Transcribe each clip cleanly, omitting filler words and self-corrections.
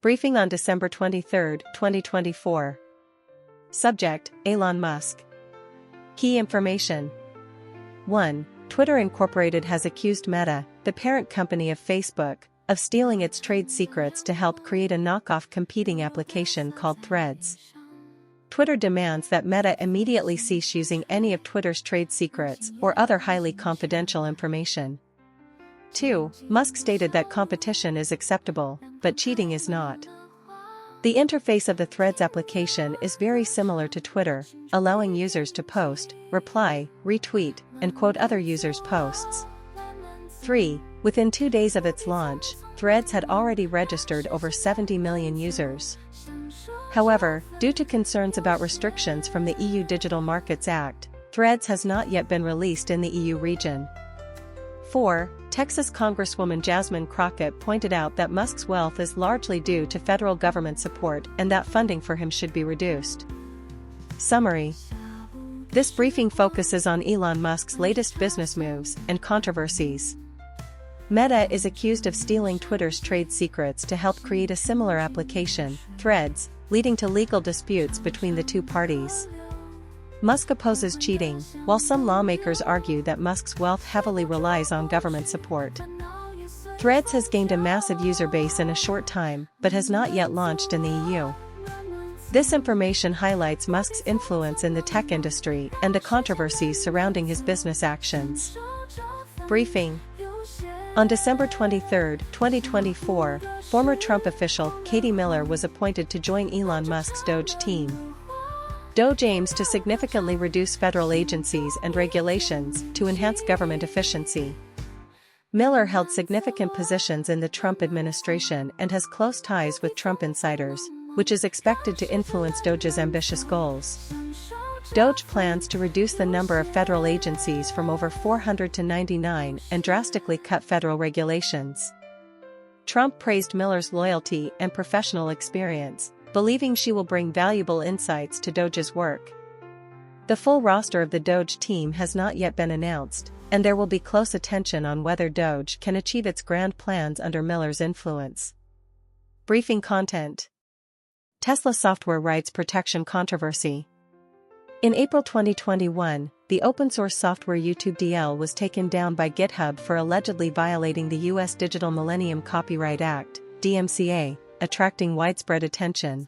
Briefing on December 23, 2024. Subject: Elon Musk. Key information. 1. Twitter Incorporated has accused Meta, the parent company of Facebook, of stealing its trade secrets to help create a knockoff competing application called Threads. Twitter demands that Meta immediately cease using any of Twitter's trade secrets or other highly confidential information. 2. Musk stated that competition is acceptable, but cheating is not. The interface of the Threads application is very similar to Twitter, allowing users to post, reply, retweet, and quote other users' posts. 3. Within 2 days of its launch, Threads had already registered over 70 million users. However, due to concerns about restrictions from the EU Digital Markets Act, Threads has not yet been released in the EU region. 4. Texas Congresswoman Jasmine Crockett pointed out that Musk's wealth is largely due to federal government support and that funding for him should be reduced. Summary. This briefing focuses on Elon Musk's latest business moves and controversies. Meta is accused of stealing Twitter's trade secrets to help create a similar application, Threads, leading to legal disputes between the two parties. Musk opposes cheating, while some lawmakers argue that Musk's wealth heavily relies on government support. Threads has gained a massive user base in a short time, but has not yet launched in the EU. This information highlights Musk's influence in the tech industry and the controversies surrounding his business actions. Briefing. On December 23, 2024, former Trump official Katie Miller was appointed to join Elon Musk's DOGE team. DOGE aims to significantly reduce federal agencies and regulations to enhance government efficiency. Miller held significant positions in the Trump administration and has close ties with Trump insiders, which is expected to influence DOGE's ambitious goals. DOGE plans to reduce the number of federal agencies from over 400 to 99 and drastically cut federal regulations. Trump praised Miller's loyalty and professional experience, believing she will bring valuable insights to DOGE's work. The full roster of the DOGE team has not yet been announced, and there will be close attention on whether DOGE can achieve its grand plans under Miller's influence. Briefing content. Tesla software rights protection controversy. In April 2021, the open-source software YouTube DL was taken down by GitHub for allegedly violating the U.S. Digital Millennium Copyright Act, DMCA, attracting widespread attention.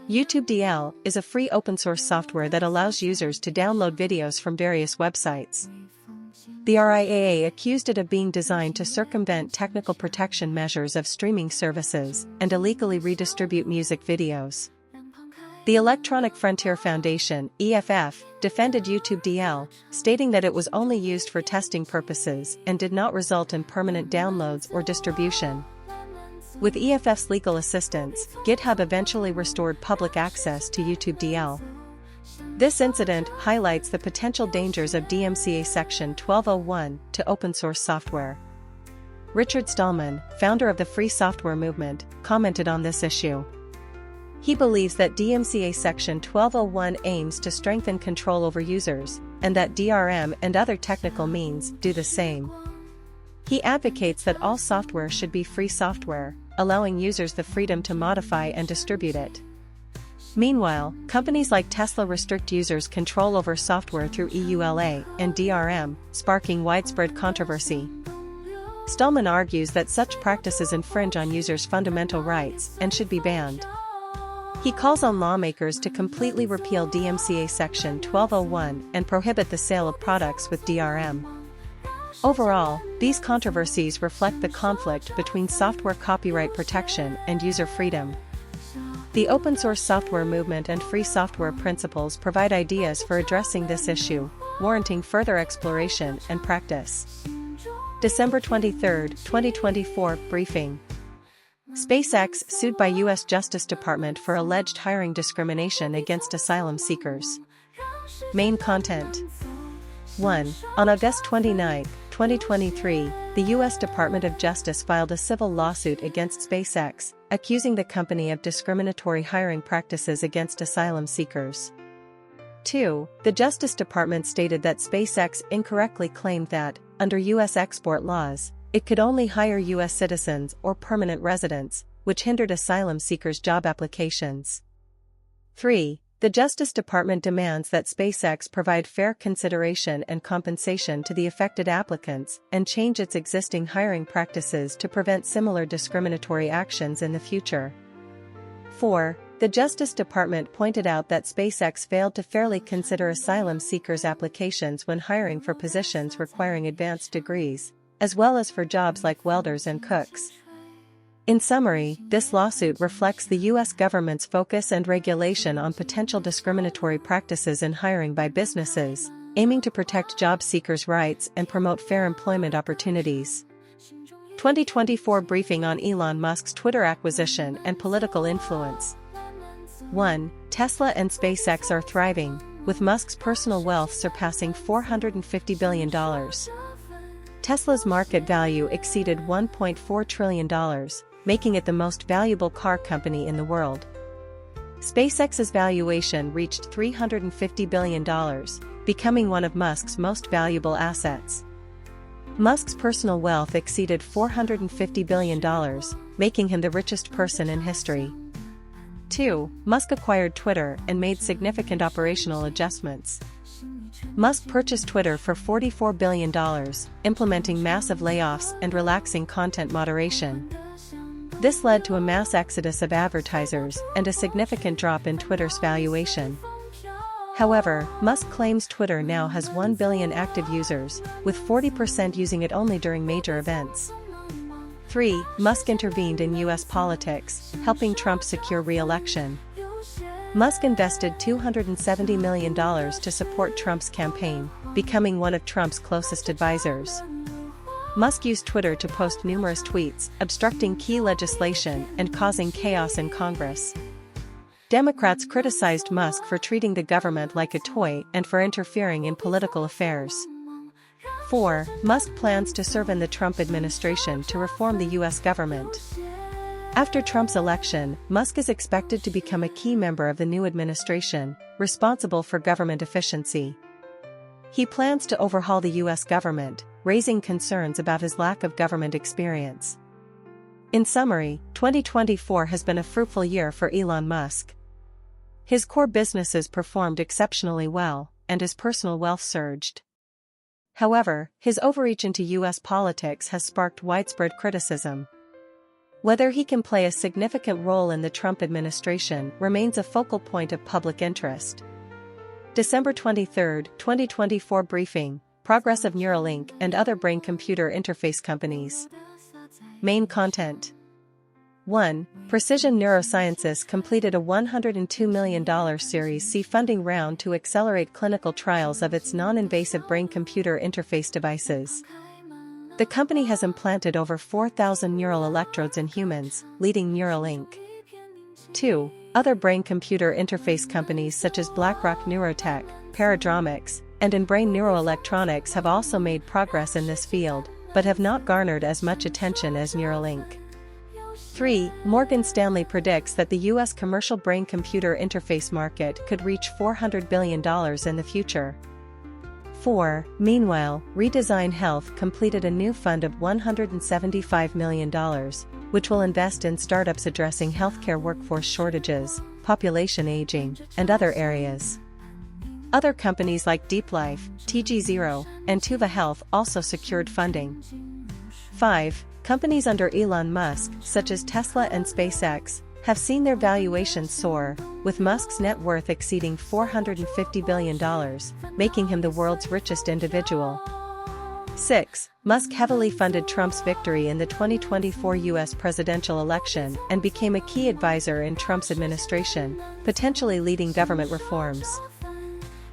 YouTube DL is a free open-source software that allows users to download videos from various websites. The RIAA accused it of being designed to circumvent technical protection measures of streaming services and illegally redistribute music videos. The Electronic Frontier Foundation, EFF, defended YouTube DL, stating that it was only used for testing purposes and did not result in permanent downloads or distribution. With EFF's legal assistance, GitHub eventually restored public access to YouTube DL. This incident highlights the potential dangers of DMCA Section 1201 to open-source software. Richard Stallman, founder of the Free Software Movement, commented on this issue. He believes that DMCA Section 1201 aims to strengthen control over users, and that DRM and other technical means do the same. He advocates that all software should be free software, allowing users the freedom to modify and distribute it. Meanwhile, companies like Tesla restrict users' control over software through EULA and DRM, sparking widespread controversy. Stallman argues that such practices infringe on users' fundamental rights and should be banned. He calls on lawmakers to completely repeal DMCA Section 1201 and prohibit the sale of products with DRM. Overall, these controversies reflect the conflict between software copyright protection and user freedom. The open-source software movement and free software principles provide ideas for addressing this issue, warranting further exploration and practice. December 23, 2024 briefing. SpaceX sued by U.S. Justice Department for alleged hiring discrimination against asylum seekers. Main content. 1. On August 29, 2023, the U.S. Department of Justice filed a civil lawsuit against SpaceX, accusing the company of discriminatory hiring practices against asylum seekers. 2. The Justice Department stated that SpaceX incorrectly claimed that, under U.S. export laws, it could only hire U.S. citizens or permanent residents, which hindered asylum seekers' job applications. 3. The Justice Department demands that SpaceX provide fair consideration and compensation to the affected applicants and change its existing hiring practices to prevent similar discriminatory actions in the future. 4. The Justice Department pointed out that SpaceX failed to fairly consider asylum seekers' applications when hiring for positions requiring advanced degrees, as well as for jobs like welders and cooks. In summary, this lawsuit reflects the U.S. government's focus and regulation on potential discriminatory practices in hiring by businesses, aiming to protect job seekers' rights and promote fair employment opportunities. 2024 briefing on Elon Musk's Twitter acquisition and political influence. 1. Tesla and SpaceX are thriving, with Musk's personal wealth surpassing $450 billion. Tesla's market value exceeded $1.4 trillion, making it the most valuable car company in the world. SpaceX's valuation reached $350 billion, becoming one of Musk's most valuable assets. Musk's personal wealth exceeded $450 billion, making him the richest person in history. 2. Musk acquired Twitter and made significant operational adjustments. Musk purchased Twitter for $44 billion, implementing massive layoffs and relaxing content moderation. This led to a mass exodus of advertisers and a significant drop in Twitter's valuation. However, Musk claims Twitter now has 1 billion active users, with 40% using it only during major events. 3. Musk intervened in U.S. politics, helping Trump secure re-election. Musk invested $270 million to support Trump's campaign, becoming one of Trump's closest advisors. Musk used Twitter to post numerous tweets, obstructing key legislation and causing chaos in Congress. Democrats criticized Musk for treating the government like a toy and for interfering in political affairs. 4. Musk plans to serve in the Trump administration to reform the U.S. government. After Trump's election, Musk is expected to become a key member of the new administration, responsible for government efficiency. He plans to overhaul the U.S. government, raising concerns about his lack of government experience. In summary, 2024 has been a fruitful year for Elon Musk. His core businesses performed exceptionally well, and his personal wealth surged. However, his overreach into U.S. politics has sparked widespread criticism. Whether he can play a significant role in the Trump administration remains a focal point of public interest. December 23, 2024 briefing, progress of Neuralink and other brain-computer interface companies. Main content. 1. Precision Neurosciences completed a $102 million Series C funding round to accelerate clinical trials of its non-invasive brain-computer interface devices. The company has implanted over 4,000 neural electrodes in humans, leading Neuralink. 2. Other brain-computer interface companies such as BlackRock Neurotech, Paradromics, and InBrain Neuroelectronics have also made progress in this field, but have not garnered as much attention as Neuralink. 3. Morgan Stanley predicts that the U.S. commercial brain-computer interface market could reach $400 billion in the future. 4. Meanwhile, Redesign Health completed a new fund of $175 million, which will invest in startups addressing healthcare workforce shortages, population aging, and other areas. Other companies like Deep Life, TG0, and Tuva Health also secured funding. 5. Companies under Elon Musk, such as Tesla and SpaceX, have seen their valuations soar, with Musk's net worth exceeding $450 billion, making him the world's richest individual. 6. Musk heavily funded Trump's victory in the 2024 U.S. presidential election and became a key advisor in Trump's administration, potentially leading government reforms.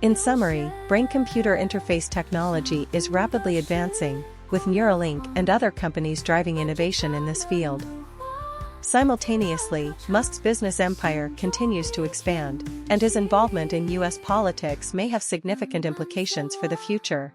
In summary, brain-computer interface technology is rapidly advancing, with Neuralink and other companies driving innovation in this field. Simultaneously, Musk's business empire continues to expand, and his involvement in U.S. politics may have significant implications for the future.